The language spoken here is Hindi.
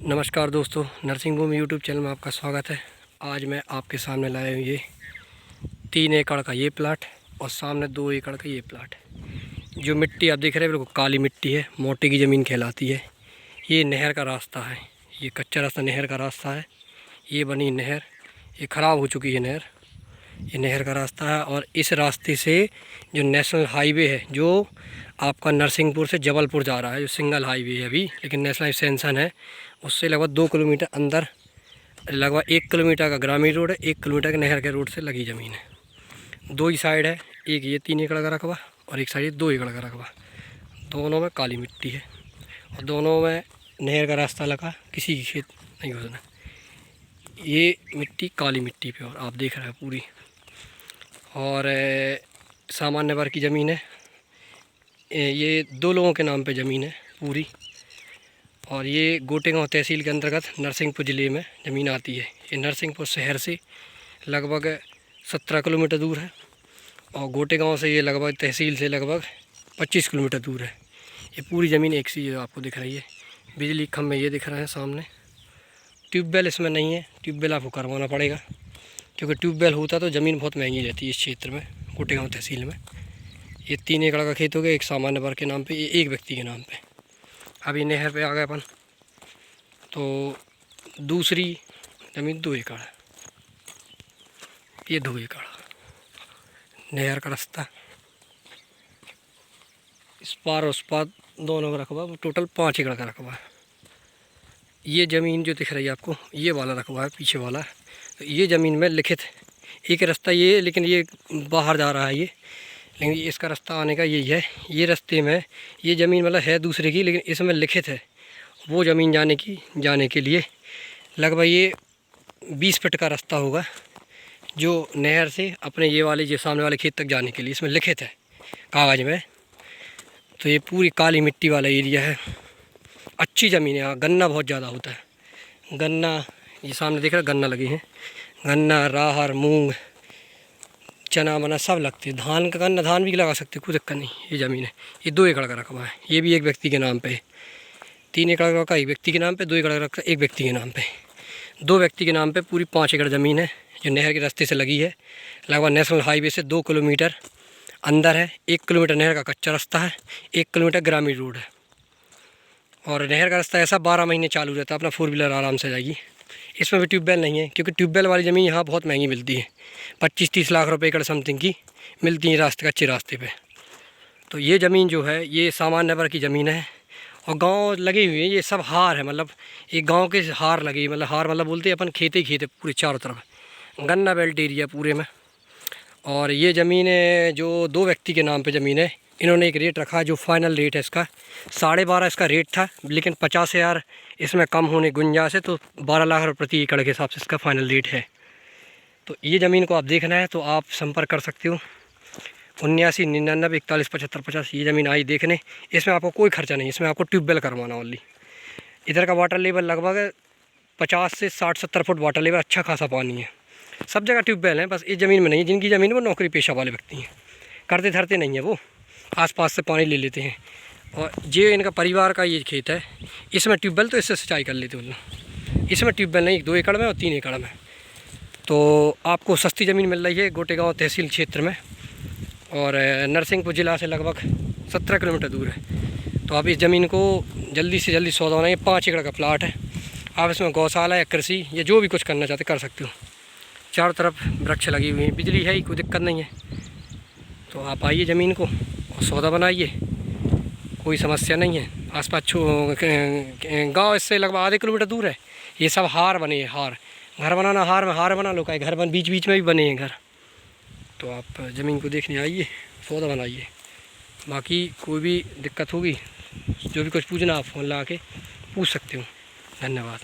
नमस्कार दोस्तों, नर्सिंग भूमि यूट्यूब चैनल में आपका स्वागत है। आज मैं आपके सामने लाया हूँ ये 3 एकड़ का ये प्लाट और सामने 2 एकड़ का ये प्लाट। जो मिट्टी आप देख रहे हैं बिल्कुल काली मिट्टी है, मोटी की ज़मीन कहलाती है। ये नहर का रास्ता है, ये कच्चा रास्ता नहर का रास्ता है। ये बनी नहर, ये ख़राब हो चुकी है नहर, ये नहर का रास्ता है। और इस रास्ते से जो नेशनल हाईवे है जो आपका नरसिंहपुर से जबलपुर जा रहा है, जो सिंगल हाईवे है अभी, लेकिन नेशनल एक्सटेंशन है, उससे लगभग 2 किलोमीटर अंदर, लगभग 1 किलोमीटर का ग्रामीण रोड है, 1 किलोमीटर के नहर के रोड से लगी ज़मीन है। 2 ही साइड है, एक ये 3 एकड़ का रकबा और एक साइड 2 एकड़ का रकबा। दोनों में काली मिट्टी है और दोनों में नहर का रास्ता लगा, किसी की खेत नहीं घुसना। ये मिट्टी काली मिट्टी पे और आप देख रहे हैं पूरी, और सामान्य वर्ग की ज़मीन है। ये 2 लोगों के नाम पे ज़मीन है पूरी, और ये गोटेगांव तहसील के अंतर्गत नरसिंहपुर ज़िले में ज़मीन आती है। ये नरसिंहपुर शहर से लगभग 17 किलोमीटर दूर है और गोटेगांव से ये लगभग तहसील से लगभग 25 किलोमीटर दूर है। ये पूरी ज़मीन एक सी आपको दिख रही है। बिजली खंभे ये दिख रहे हैं सामने। ट्यूबवेल इसमें नहीं है, ट्यूबवेल आपको करवाना पड़ेगा, क्योंकि ट्यूबवेल होता तो ज़मीन बहुत महंगी रहती है इस क्षेत्र में, गोटेगांव तहसील में। ये 3 एकड़ का खेत हो गया, एक सामान्य वर्ग के नाम पे, ये एक व्यक्ति के नाम पे। अभी नहर पे आ गए अपन, तो दूसरी ज़मीन 2 एकड़ है। ये 2 एकड़ नहर का रास्ता, इस पार उस पार दोनों का रकबा, टोटल 5 एकड़ का रकबा है। ये ज़मीन जो दिख रही है आपको, ये वाला रकबा है पीछे वाला। तो ये ज़मीन में लिखित एक रास्ता ये, लेकिन ये बाहर जा रहा है ये, लेकिन इसका रास्ता आने का यही है। ये रास्ते में ये ज़मीन मतलब है दूसरे की, लेकिन इसमें लिखित है वो ज़मीन जाने के लिए लगभग ये 20 फीट का रास्ता होगा, जो नहर से अपने ये वाले जो सामने वाले खेत तक जाने के लिए इसमें लिखित है कागज़ में। तो ये पूरी काली मिट्टी वाला एरिया है, अच्छी ज़मीन है। यहाँ गन्ना बहुत ज़्यादा होता है। गन्ना ये सामने देख रहे हैं, गन्ना लगे हैं, गन्ना, राहर, मूंग, चना मना सब लगते हैं। धान का गन्ना, धान भी लगा सकते, कोई दिक्कत नहीं। ये ज़मीन है, ये 2 एकड़ का रकबा है। ये भी एक व्यक्ति के नाम पे है। 3 एकड़ का एक व्यक्ति के नाम पे, 2 एकड़ का एक व्यक्ति के नाम पे, 2 व्यक्ति के नाम पे पूरी 5 एकड़ ज़मीन है, जो नहर के रास्ते से लगी है। लगभग नेशनल हाईवे से 2 किलोमीटर अंदर है, 1 किलोमीटर नहर का कच्चा रास्ता है, 1 किलोमीटर ग्रामीण रोड है। और नहर का रास्ता ऐसा 12 महीने चालू रहता है, अपना 4 व्हीलर आराम से जाएगी। इसमें भी ट्यूबवेल नहीं है, क्योंकि ट्यूबवेल वाली ज़मीन यहाँ बहुत महंगी मिलती है, 25-30 लाख रुपए एकड़ समथिंग की मिलती है रास्ते, कच्चे रास्ते पे। तो ये ज़मीन जो है ये सामान्य वर्ग की ज़मीन है और गांव लगे हुए हैं। ये सब हार है, मतलब एक गांव के हार लगे, मतलब हार मतलब बोलते हैं अपन, खेते ही खेते पूरे चारों तरफ, गन्ना बेल्ट एरिया पूरे में। और ये ज़मीन जो 2 व्यक्ति के नाम पर ज़मीन है, इन्होंने एक रेट रखा है, जो फाइनल रेट है इसका 12.5 इसका रेट था, लेकिन 50,000 इसमें कम होने गुंजाइश है, तो 12 लाख रुपये प्रति एकड़ के हिसाब से इसका फाइनल रेट है। तो ये ज़मीन को आप देखना है तो आप संपर्क कर सकते हो 79 99 41 75 50। ये ज़मीन आई देखने। इसमें आपको कोई खर्चा नहीं, इसमें आपको ट्यूबवेल करवाना ओनली। इधर का वाटर लेवल लगभग 50 से 60-70 फुट वाटर लेवल, अच्छा खासा पानी है। सब जगह ट्यूबवेल है, बस इस ज़मीन में नहीं है। जिनकी ज़मीन वो नौकरी पेशा वाले व्यक्ति हैं, करते धरते नहीं है, वो आसपास से पानी ले लेते हैं। और ये इनका परिवार का ये खेत है, इसमें ट्यूबवेल तो इससे सिंचाई कर लेते हैं। इसमें ट्यूबवेल नहीं, 2 एकड़ में और 3 एकड़ में। तो आपको सस्ती ज़मीन मिल रही है गोटेगांव तहसील क्षेत्र में, और नरसिंहपुर ज़िला से लगभग 17 किलोमीटर दूर है। तो आप इस ज़मीन को जल्दी से जल्दी सौदा होना। ये 5 एकड़ का प्लाट है। आप इसमें गौशाला या कृषि या जो भी कुछ करना चाहते कर सकते हो। चारों तरफ वृक्ष लगी हुई हैं, बिजली है, कोई दिक्कत नहीं है। तो आप आइए ज़मीन को और सौदा बनाइए, कोई समस्या नहीं है। आसपास गांव इससे लगभग आधे किलोमीटर दूर है। ये सब हार बने हैं, हार, घर बनाना हार में हार बना लो, का घर बन बीच बीच में भी बने हैं घर। तो आप ज़मीन को देखने आइए, सौदा बनाइए। बाकी कोई भी दिक्कत होगी, जो भी कुछ पूछना आप फ़ोन लगा के पूछ सकते हो। धन्यवाद।